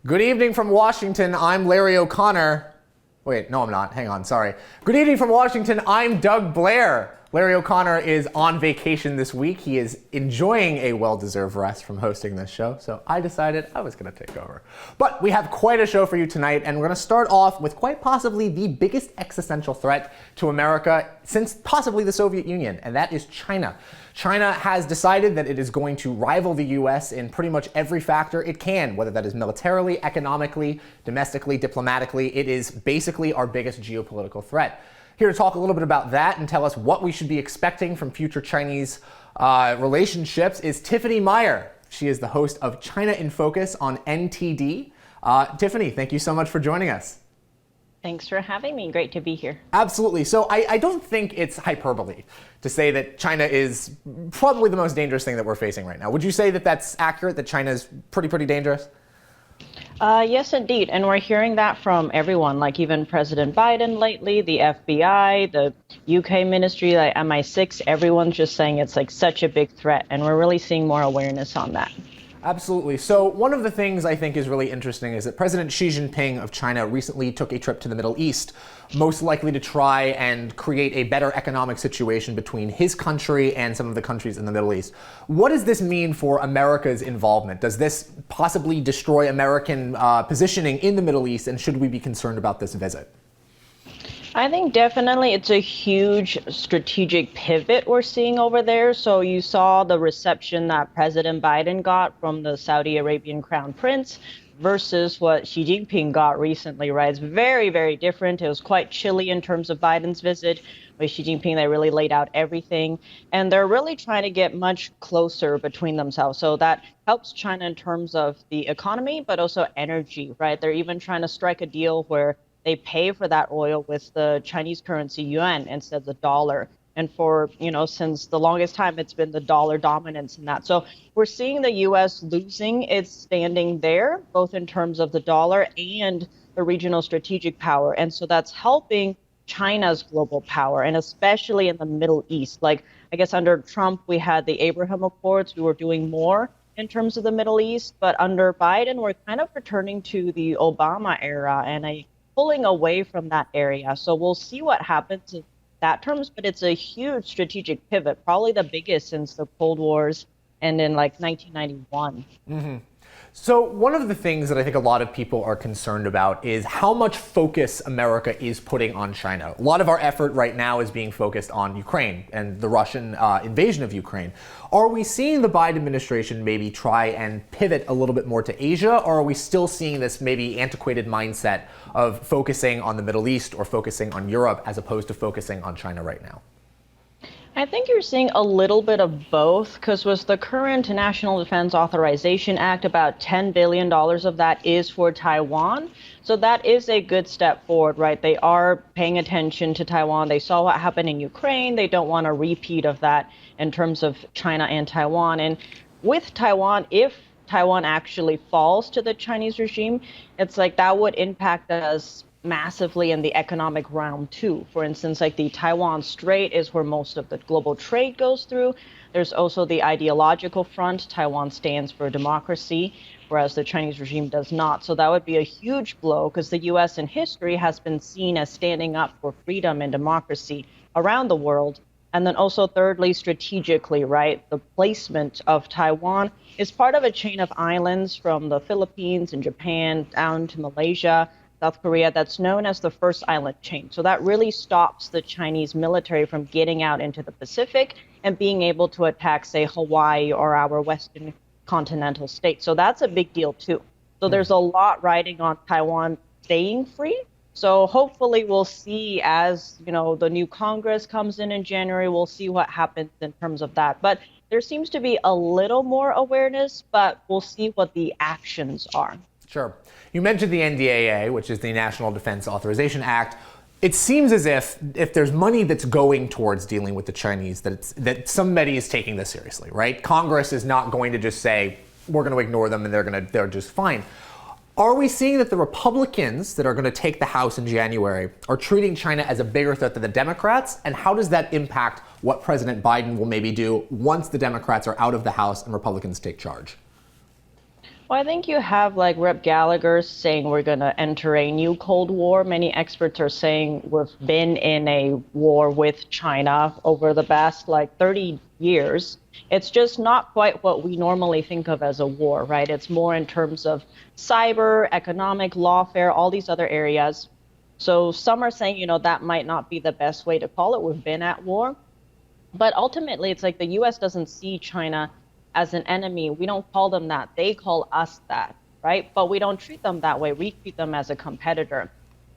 Good evening from Washington. I'm Larry O'Connor. Wait, no, I'm not. Hang on. Sorry. Good evening from Washington. I'm Doug Blair. Larry O'Connor is on vacation this week. He is enjoying a well-deserved rest from hosting this show, so I decided I was going to take over. But we have quite a show for you tonight, and we're going to start off with quite possibly the biggest existential threat to America since possibly the Soviet Union, and that is China. China has decided that it is going to rival the US in pretty much every factor it can, whether that is militarily, economically, domestically, diplomatically. It is basically our biggest geopolitical threat. Here to talk a little bit about that and tell us what we should be expecting from future Chinese relationships is Tiffany Meier. She is the host of China in Focus on NTD. Tiffany, thank you so much for joining us. Thanks for having me. Great to be here. Absolutely. So I don't think it's hyperbole to say that China is probably the most dangerous thing that we're facing right now. Would you say that that's accurate, that China is pretty dangerous? Yes, indeed. And we're hearing that from everyone, like even President Biden lately, the FBI, the UK ministry, like MI6, everyone's just saying it's like such a big threat. And we're really seeing more awareness on that. Absolutely. So one of the things I think is really interesting is that President Xi Jinping of China recently took a trip to the Middle East, most likely to try and create a better economic situation between his country and some of the countries in the Middle East. What does this mean for America's involvement? Does this possibly destroy American positioning in the Middle East, and should we be concerned about this visit? I think definitely it's a huge strategic pivot we're seeing over there. So you saw the reception that President Biden got from the Saudi Arabian Crown Prince versus what Xi Jinping got recently, right? It's very different. It was quite chilly in terms of Biden's visit. With Xi Jinping, they really laid out everything. And they're really trying to get much closer between themselves. So that helps China in terms of the economy, but also energy, right? They're even trying to strike a deal where they pay for that oil with the Chinese currency yuan instead of the dollar. And for, since the longest time, it's been the dollar dominance in that. So we're seeing the U.S. losing its standing there, both in terms of the dollar and the regional strategic power. And so that's helping China's global power, and especially in the Middle East. Like, I guess under Trump, we had the Abraham Accords. We were doing more in terms of the Middle East. But under Biden, we're kind of returning to the Obama era and pulling away from that area. So we'll see what happens in that terms, but it's a huge strategic pivot, probably the biggest since the Cold Wars and in like 1991. Mm-hmm. So one of the things that I think a lot of people are concerned about is how much focus America is putting on China. A lot of our effort right now is being focused on Ukraine and the Russian invasion of Ukraine. Are we seeing the Biden administration maybe try and pivot a little bit more to Asia, or are we still seeing this maybe antiquated mindset of focusing on the Middle East or focusing on Europe as opposed to focusing on China right now? I think you're seeing a little bit of both, because with the current National Defense Authorization Act, about $10 billion of that is for Taiwan. So that is a good step forward, right? They are paying attention to Taiwan. They saw what happened in Ukraine. They don't want a repeat of that in terms of China and Taiwan. And with Taiwan, if Taiwan actually falls to the Chinese regime, it's like that would impact us massively in the economic realm too. For instance, like the Taiwan Strait is where most of the global trade goes through. There's also the ideological front. Taiwan stands for democracy, whereas the Chinese regime does not. So that would be a huge blow, because the U.S. in history has been seen as standing up for freedom and democracy around the world. And then also thirdly, strategically, right, the placement of Taiwan is part of a chain of islands from the Philippines and Japan down to Malaysia, South Korea, that's known as the first island chain. So that really stops the Chinese military from getting out into the Pacific and being able to attack, say, Hawaii or our western continental states. So that's a big deal, too. So there's a lot riding on Taiwan staying free. So hopefully we'll see as, the new Congress comes in January, we'll see what happens in terms of that. But there seems to be a little more awareness, but we'll see what the actions are. Sure. You mentioned the NDAA, which is the National Defense Authorization Act. It seems as if there's money that's going towards dealing with the Chinese, that somebody is taking this seriously, right? Congress is not going to just say, we're going to ignore them and they're just fine. Are we seeing that the Republicans that are going to take the House in January are treating China as a bigger threat than the Democrats? And how does that impact what President Biden will maybe do once the Democrats are out of the House and Republicans take charge? Well, I think you have like Rep. Gallagher saying we're going to enter a new Cold War. Many experts are saying we've been in a war with China over the past like 30 years. It's just not quite what we normally think of as a war, right? It's more in terms of cyber, economic, lawfare, all these other areas. So some are saying, that might not be the best way to call it. We've been at war. But ultimately, it's like the US doesn't see China as an enemy. We don't call them that. They call us that, right? But we don't treat them that way. We treat them as a competitor.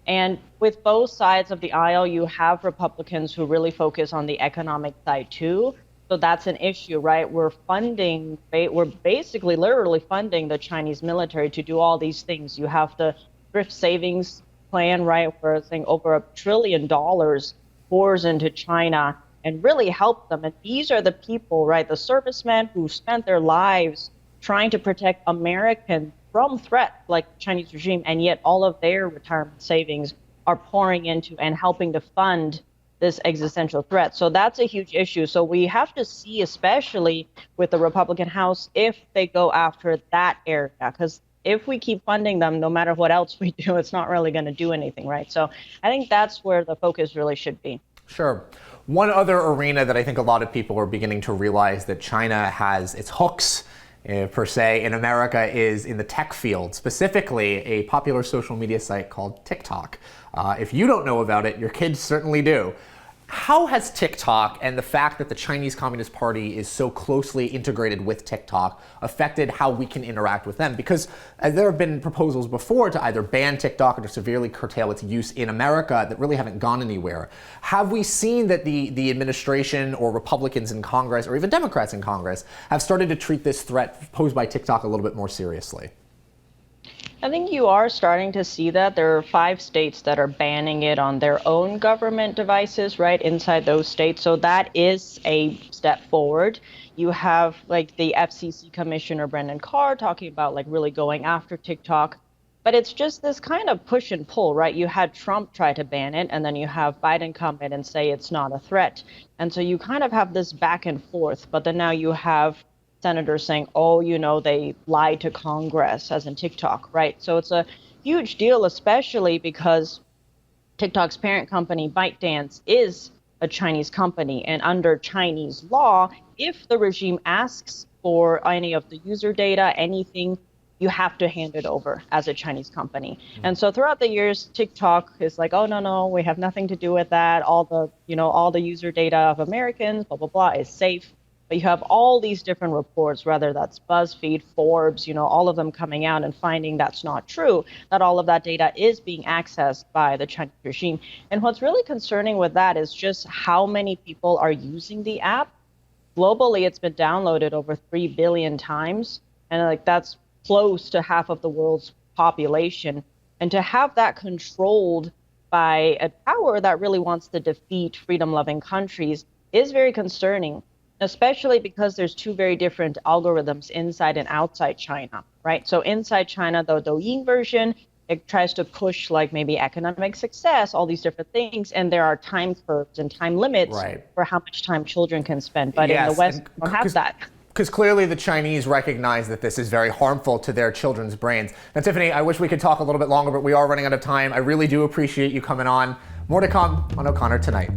And with both sides of the aisle, you have Republicans who really focus on the economic side too. So that's an issue, right? We're basically literally funding the Chinese military to do all these things. You have the thrift savings plan, right? Where I think over $1 trillion pours into China and really help them. And these are the people, right, the servicemen who spent their lives trying to protect Americans from threats like the Chinese regime, and yet all of their retirement savings are pouring into and helping to fund this existential threat. So that's a huge issue. So we have to see, especially with the Republican House, if they go after that area, because if we keep funding them, no matter what else we do, it's not really going to do anything, right? So I think that's where the focus really should be. Sure. One other arena that I think a lot of people are beginning to realize that China has its hooks, per se, in America is in the tech field, specifically a popular social media site called TickTock. If you don't know about it, your kids certainly do. How has TickTock and the fact that the Chinese Communist Party is so closely integrated with TikTok affected how we can interact with them? Because there have been proposals before to either ban TikTok or to severely curtail its use in America that really haven't gone anywhere. Have we seen that the administration or Republicans in Congress or even Democrats in Congress have started to treat this threat posed by TikTok a little bit more seriously? I think you are starting to see that. There are 5 states that are banning it on their own government devices, right, inside those states. So that is a step forward. You have like the FCC Commissioner Brendan Carr talking about like really going after TikTok. But it's just this kind of push and pull, right? You had Trump try to ban it, and then you have Biden come in and say it's not a threat. And so you kind of have this back and forth. But then now you have senators saying, oh, they lied to Congress, as in TikTok, right? So it's a huge deal, especially because TikTok's parent company, ByteDance, is a Chinese company. And under Chinese law, if the regime asks for any of the user data, anything, you have to hand it over as a Chinese company. And so throughout the years, TikTok is like, oh, no, we have nothing to do with that. All the user data of Americans, blah, blah, blah, is safe. But you have all these different reports, whether that's BuzzFeed, Forbes, all of them coming out and finding that's not true, that all of that data is being accessed by the Chinese regime. And what's really concerning with that is just how many people are using the app. Globally, it's been downloaded over 3 billion times. And that's close to half of the world's population. And to have that controlled by a power that really wants to defeat freedom-loving countries is very concerning, especially because there's 2 very different algorithms inside and outside China, right? So inside China, the Douyin version, it tries to push like maybe economic success, all these different things, and there are time curves and time limits for how much time children can spend. But in the West, we don't have that. Because clearly the Chinese recognize that this is very harmful to their children's brains. Now, Tiffany, I wish we could talk a little bit longer, but we are running out of time. I really do appreciate you coming on. More to come on O'Connor Tonight.